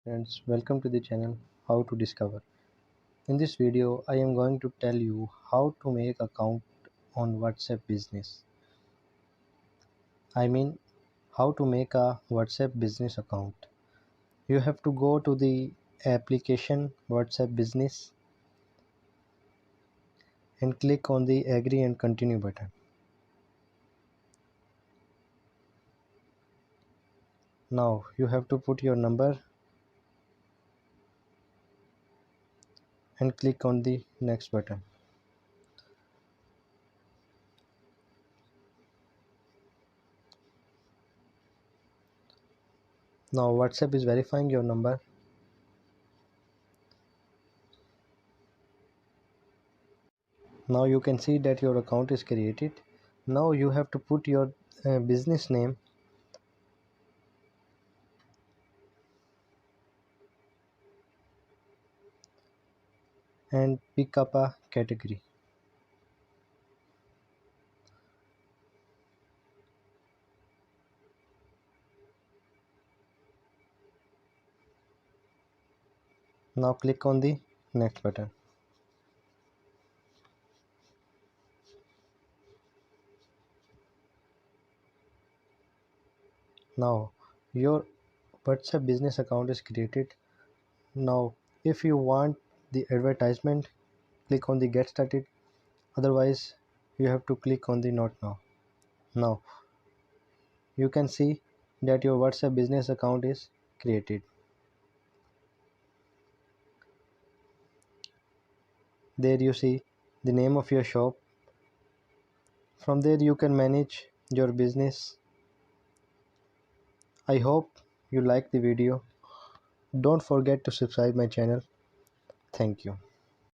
Friends, welcome to the channel How to Discover. In this video, I am going to tell you how to make account on WhatsApp business. I mean, how to make a WhatsApp business account. You have to go to the application WhatsApp business and click on the agree and continue button. Now you have to put your number and click on the next button. Now WhatsApp is verifying your number. Now you can see that your account is created. Now you have to put your business name and pick up a category. Now click on the next button. Now your WhatsApp business account is created. Now if you want the advertisement, click on the get started. Otherwise you have to click on the not now. Now you can see that your WhatsApp business account is created. There you see the name of your shop. From there you can manage your business. I hope you like the video. Don't forget to subscribe my channel. Thank you.